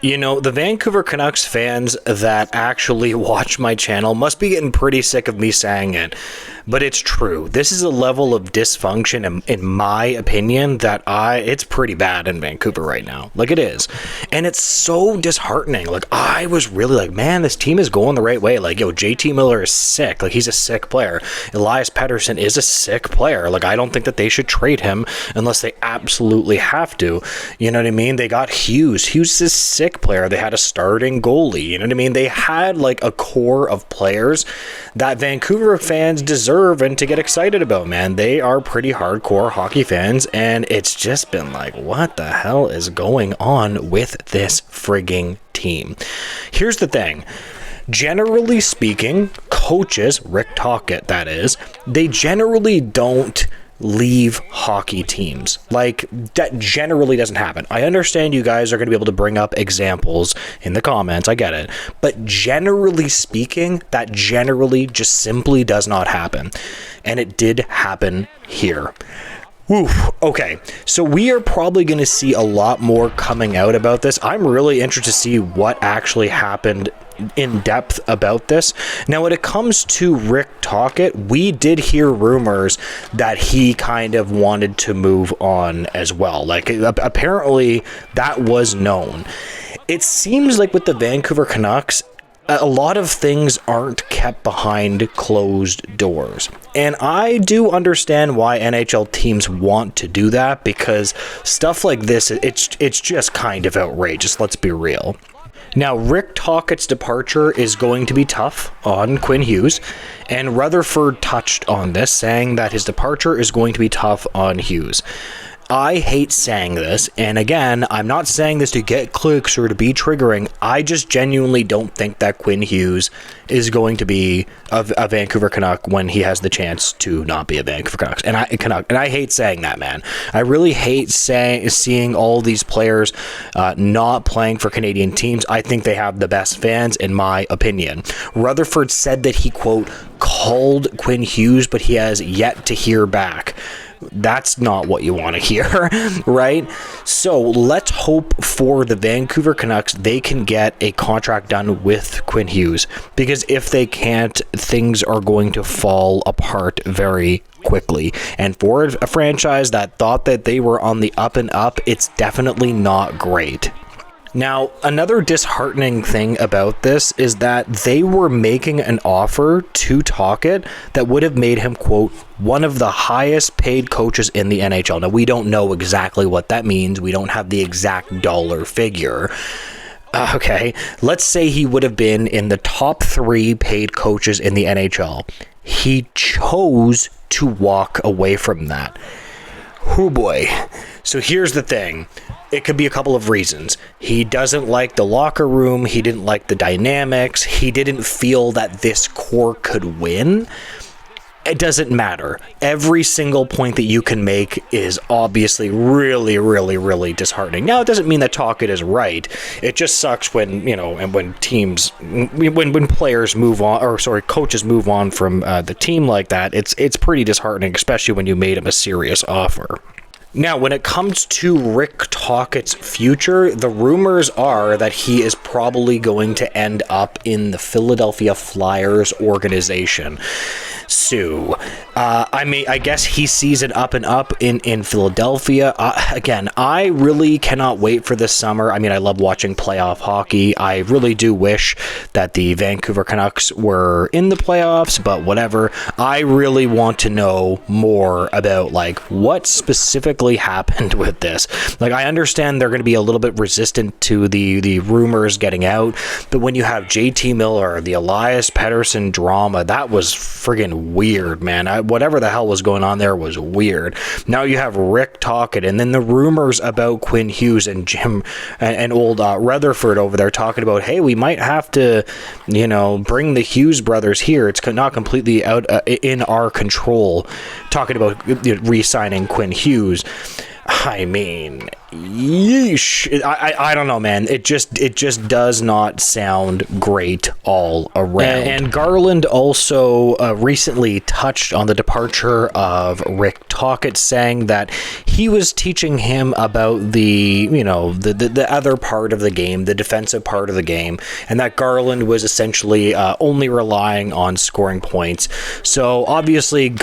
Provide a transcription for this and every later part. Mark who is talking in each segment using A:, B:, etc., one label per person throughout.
A: You know, the Vancouver Canucks fans that actually watch my channel must be getting pretty sick of me saying it, but it's true. This is a level of dysfunction, in my opinion, that it's pretty bad in Vancouver right now. Like, it is. And it's so disheartening. Like, I was really like, man, this team is going the right way. Like, yo, JT Miller is sick. Like, he's a sick player. Elias Pettersson is a sick player. Like, I don't think that they should trade him unless they absolutely have to. You know what I mean? They got Hughes. Hughes is a sick player. They had a starting goalie. You know what I mean? They had like a core of players that Vancouver fans deserve and to get excited about, man. They are pretty hardcore hockey fans, and it's just been like, what the hell is going on with this frigging team? Here's the thing. Generally speaking, coaches, Rick Tocchet that is, they generally don't leave hockey teams. Like, that generally doesn't happen. I understand you guys are going to be able to bring up examples in the comments. I get it. But generally speaking, that generally just simply does not happen. And it did happen here. Woo. Okay, so we are probably going to see a lot more coming out about this. I'm really interested to see what actually happened in depth about this. Now, when it comes to Rick Tocchet, we did hear rumors that he kind of wanted to move on as well. Like, apparently that was known. It seems like with the Vancouver Canucks, a lot of things aren't kept behind closed doors. And I do understand why NHL teams want to do that, because stuff like this, it's just kind of outrageous. Let's be real. Now, Rick Tocchet's departure is going to be tough on Quinn Hughes, and Rutherford touched on this, saying that his departure is going to be tough on Hughes. I hate saying this, and again, I'm not saying this to get clicks or to be triggering. I just genuinely don't think that Quinn Hughes is going to be a Vancouver Canuck when he has the chance to not be a Vancouver Canucks. And I hate saying that, man. I really hate seeing all these players not playing for Canadian teams. I think they have the best fans, in my opinion. Rutherford said that he, quote, called Quinn Hughes, but he has yet to hear back. That's not what you want to hear, right? So let's hope for the Vancouver Canucks they can get a contract done with Quinn Hughes, because if they can't, things are going to fall apart very quickly. And for a franchise that thought that they were on the up and up, it's definitely not great. Now, another disheartening thing about this is that they were making an offer to Tocchet that would have made him, quote, one of the highest paid coaches in the NHL. Now, we don't know exactly what that means. We don't have the exact dollar figure. Okay, let's say he would have been in the top 3 paid coaches in the NHL. He chose to walk away from that. Oh boy. So here's the thing. It could be a couple of reasons. He doesn't like the locker room. He didn't like the dynamics. He didn't feel that this core could win. It doesn't matter. Every single point that you can make is obviously really, really, really disheartening. Now, it doesn't mean that Tocchet is right. It just sucks when, you know, and when teams, when players move on, or sorry, coaches move on from the team like that. It's pretty disheartening, especially when you made him a serious offer. Now, when it comes to Rick Tocchet's future, the rumors are that he is probably going to end up in the Philadelphia Flyers organization. So, I guess he sees it up and up in Philadelphia. Again, I really cannot wait for this summer. I mean, I love watching playoff hockey. I really do wish that the Vancouver Canucks were in the playoffs, but whatever. I really want to know more about, like, what specifically happened with this. Like, I understand they're going to be a little bit resistant to the rumors getting out, but when you have JT Miller, the Elias Pettersson drama, that was friggin' weird, man. Whatever the hell was going on there was weird. Now you have Rick Tocchet, and then the rumors about Quinn Hughes and Jim and old Rutherford over there talking about, hey, we might have to, you know, bring the Hughes brothers here. It's not completely out in our control. Talking about re-signing Quinn Hughes. I mean, Yeesh. I don't know, man. It just does not sound great all around. And Garland also recently touched on the departure of Rick Tocchet, saying that he was teaching him about the other part of the game, the defensive part of the game, and that Garland was essentially only relying on scoring points. So obviously,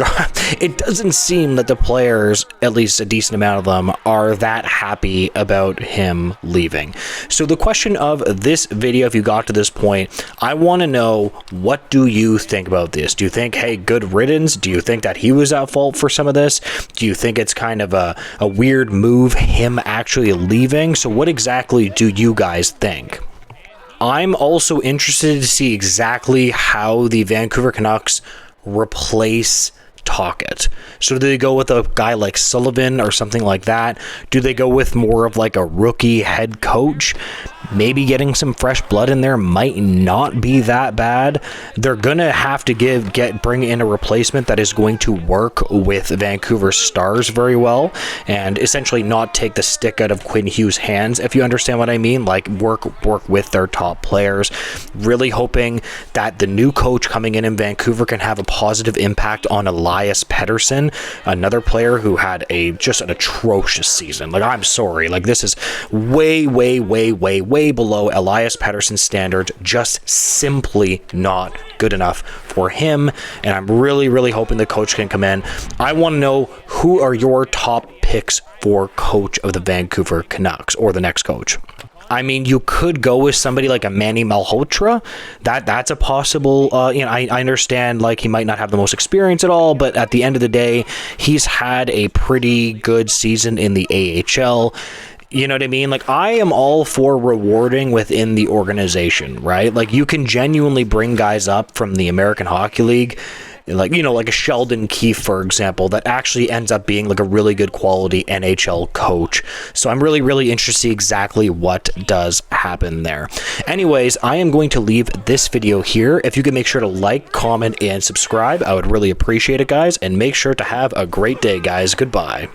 A: it doesn't seem that the players, at least a decent amount of them, are that happy about him leaving. So the question of this video, if you got to this point, I want to know, what do you think about this? Do you think, hey, good riddance? Do you think that he was at fault for some of this? Do you think it's kind of a weird move, him actually leaving? So what exactly do you guys think? I'm also interested to see exactly how the Vancouver Canucks replace Tocchet. So do they go with a guy like Sullivan or something like that? Do they go with more of like a rookie head coach? Maybe getting some fresh blood in there might not be that bad. They're gonna have to bring in a replacement that is going to work with Vancouver stars very well, and essentially not take the stick out of Quinn Hughes' hands, if you understand what I mean. Like work with their top players. Really hoping that the new coach coming in Vancouver can have a positive impact on Elias Pettersson, another player who had just an atrocious season. Like, I'm sorry, like, this is way below Elias Pettersson's standards, just simply not good enough for him, and I'm really hoping the coach can come in. I want to know, who are your top picks for coach of the Vancouver Canucks, or the next coach? I mean, you could go with somebody like a Manny Malhotra. That's a possible, I understand, like, he might not have the most experience at all, but at the end of the day, he's had a pretty good season in the AHL. You know what I mean? Like, I am all for rewarding within the organization, right? Like, you can genuinely bring guys up from the American Hockey League, like, like a Sheldon Keefe, for example, that actually ends up being like a really good quality NHL coach. So I'm really interested to see exactly what does happen there. Anyways, I am going to leave this video here. If you could make sure to like, comment, and subscribe, I would really appreciate it, guys. And make sure to have a great day, guys. Goodbye.